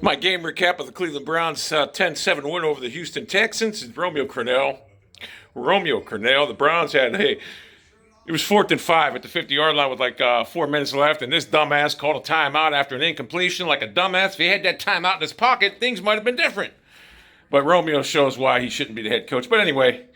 My game recap of the Cleveland Browns 10-7 win over the Houston Texans is Romeo Crennel. The Browns had, it was 4th and 5 at the 50-yard line with like 4 minutes left, and this dumbass called a timeout after an incompletion like a dumbass. If he had that timeout in his pocket, things might have been different. But Romeo shows why he shouldn't be the head coach. But anyway,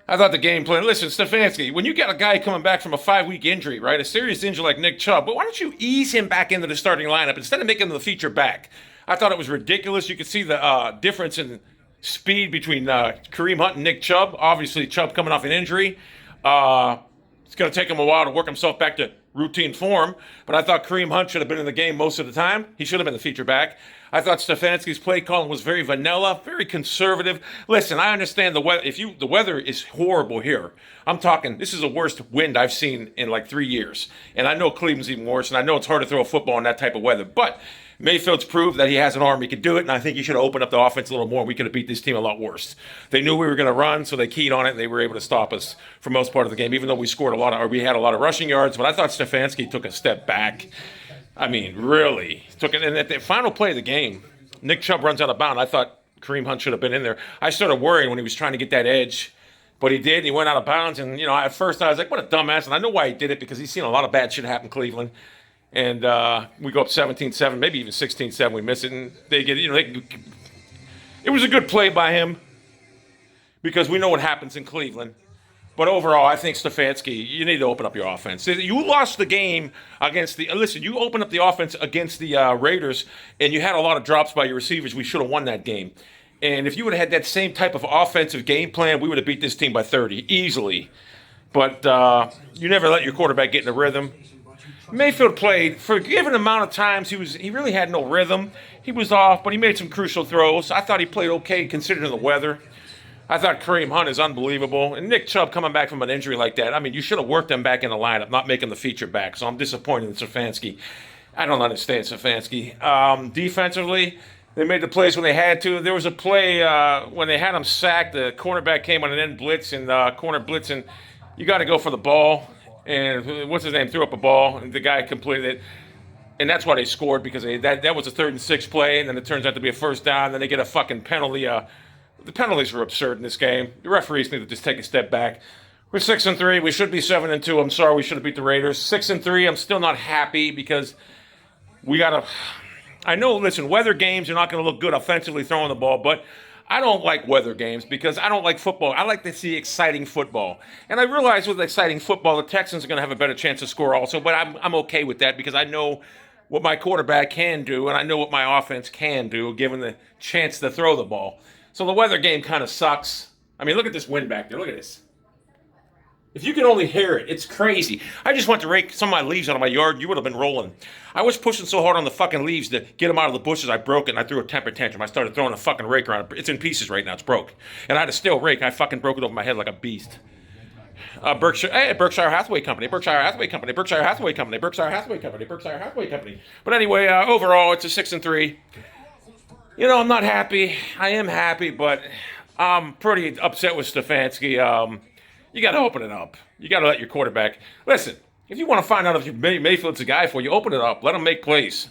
I thought the game plan. Listen, Stephanski, when you got a guy coming back from a 5-week injury, right, a serious injury like Nick Chubb, but why don't you ease him back into the starting lineup instead of making him the feature back? I thought it was ridiculous. You could see the difference in speed between Kareem Hunt and Nick Chubb. Obviously, Chubb coming off an injury. It's going to take him a while to work himself back to routine form, but I thought Kareem Hunt should have been in the game most of the time. He should have been the feature back. I thought Stefanski's play calling was very vanilla, very conservative. Listen, I understand the weather. The weather is horrible here. I'm talking, this is the worst wind I've seen in like 3 years. And I know Cleveland's even worse, and I know it's hard to throw a football in that type of weather. But Mayfield's proved that he has an arm, he could do it, and I think he should have opened up the offense a little more. We could have beat this team a lot worse. They knew we were going to run, so they keyed on it, and they were able to stop us for most part of the game, even though we had a lot of rushing yards. But I thought Stefanski took a step back. I mean, really took it. And at the final play of the game, Nick Chubb runs out of bounds. I thought Kareem Hunt should have been in there. I started worrying when he was trying to get that edge, but he did. And he went out of bounds. And, at first I was like, what a dumbass. And I know why he did it, because he's seen a lot of bad shit happen in Cleveland. And we go up 17-7, maybe even 16-7. We miss it. And they get, it was a good play by him, because we know what happens in Cleveland. But overall, I think Stefanski, you need to open up your offense. You lost the game against you opened up the offense against the Raiders, and you had a lot of drops by your receivers. We should have won that game. And if you would have had that same type of offensive game plan, we would have beat this team by 30, easily. But you never let your quarterback get in a rhythm. Mayfield played, for a given amount of times, he really had no rhythm. He was off, but he made some crucial throws. I thought he played okay considering the weather. I thought Kareem Hunt is unbelievable. And Nick Chubb coming back from an injury like that, I mean, you should have worked him back in the lineup, not making the feature back. So I'm disappointed in Stefanski. I don't understand Stefanski. Defensively, they made the plays when they had to. There was a play when they had him sacked. The cornerback came on an end blitz, and corner blitz, and you got to go for the ball. And what's his name threw up a ball, and the guy completed it. And that's why they scored, because that was a 3rd and 6 play, and then it turns out to be a first down. Then they get a fucking penalty. The penalties were absurd in this game. The referees need to just take a step back. We're 6-3. We should be 7-2. I'm sorry, we should have beat the Raiders. 6-3. I'm still not happy, because we gotta. I know. Listen, weather games, you're not going to look good offensively throwing the ball, but I don't like weather games, because I don't like football. I like to see exciting football, and I realize with exciting football, the Texans are going to have a better chance to score also. But I'm okay with that, because I know what my quarterback can do, and I know what my offense can do, given the chance to throw the ball. So the weather game kind of sucks. I mean, look at this wind back there. Look at this. If you can only hear it, it's crazy. I just went to rake some of my leaves out of my yard. You would have been rolling. I was pushing so hard on the fucking leaves to get them out of the bushes, I broke it, and I threw a temper tantrum. I started throwing a fucking rake around. It's in pieces right now. It's broke. And I had a steel rake. I fucking broke it over my head like a beast. Berkshire Hathaway Company, Berkshire Hathaway Company, Berkshire Hathaway Company, Berkshire Hathaway Company, Berkshire Hathaway Company. But anyway, overall, it's a 6-3. I'm not happy. I am happy, but I'm pretty upset with Stefanski. You got to open it up. You got to let your quarterback. Listen, if you want to find out if Mayfield's a guy for you, open it up. Let him make plays.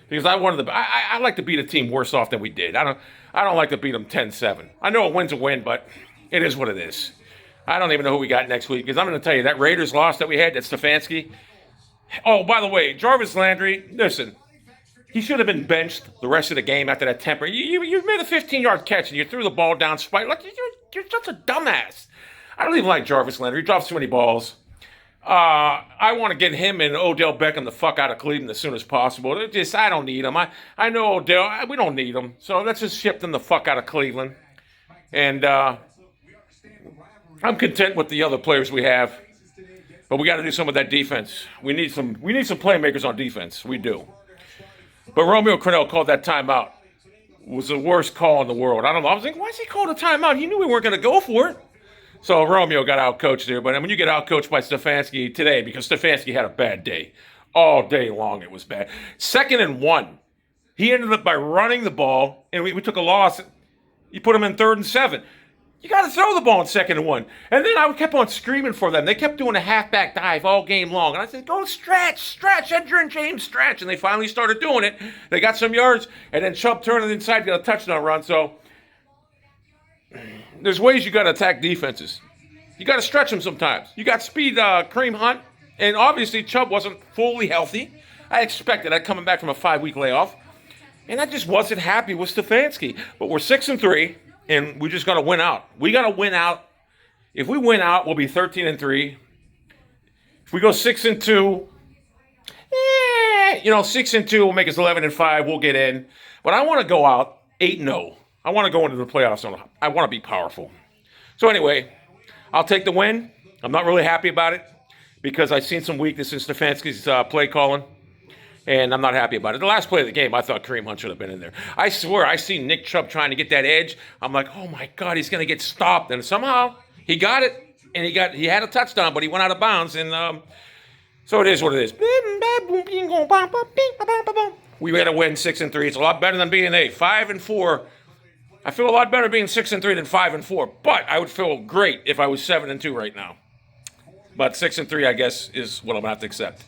Because I like to beat a team worse off than we did. I don't like to beat them 10-7. I know a win's a win, but it is what it is. I don't even know who we got next week, because I'm going to tell you, that Raiders loss that we had, that Stephanski. Oh, by the way, Jarvis Landry, listen. He should have been benched the rest of the game after that temper. You made a 15-yard catch, and you threw the ball down spike. Like, you're such a dumbass. I don't even like Jarvis Landry. He drops too many balls. I want to get him and Odell Beckham the fuck out of Cleveland as soon as possible. I don't need him. I know Odell. We don't need him. So let's just ship them the fuck out of Cleveland. And I'm content with the other players we have. But we got to do some of that defense. We need some playmakers on defense. We do. But Romeo Crennel called that timeout. It was the worst call in the world. I don't know. I was thinking, why is he called a timeout? He knew we weren't going to go for it. So Romeo got outcoached there. But when you get outcoached by Stefanski today, because Stefanski had a bad day, all day long it was bad. 2nd and 1. He ended up by running the ball, and we took a loss. You put him in 3rd and 7. You got to throw the ball in 2nd and 1. And then I kept on screaming for them. They kept doing a halfback dive all game long. And I said, go stretch, Edgerrin James, stretch. And they finally started doing it. They got some yards. And then Chubb turned it inside, got a touchdown run. So there's ways you got to attack defenses. You got to stretch them sometimes. You got speed, Kareem Hunt. And obviously Chubb wasn't fully healthy. I expected that coming back from a 5-week layoff. And I just wasn't happy with Stephanski. But we're 6-3. And we just got to win out. We got to win out. If we win out, we'll be 13-3. If we go 6-2, 6-2 will make us 11-5. We'll get in. But I want to go out 8-0. I want to go into the playoffs. I want to be powerful. So anyway, I'll take the win. I'm not really happy about it because I've seen some weakness in Stefanski's play calling. And I'm not happy about it. The last play of the game, I thought Kareem Hunt should have been in there. I swear, I seen Nick Chubb trying to get that edge. I'm like, oh my God, he's going to get stopped. And somehow he got it, and he had a touchdown, but he went out of bounds. And so it is what it is. We had to win 6-3. It's a lot better than being 5-4. I feel a lot better being 6-3 than 5-4. But I would feel great if I was 7-2 right now. But 6-3, I guess, is what I'm going to have to accept.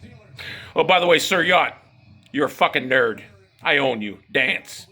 Oh, by the way, Sir Yacht. You're a fucking nerd. I own you. Dance.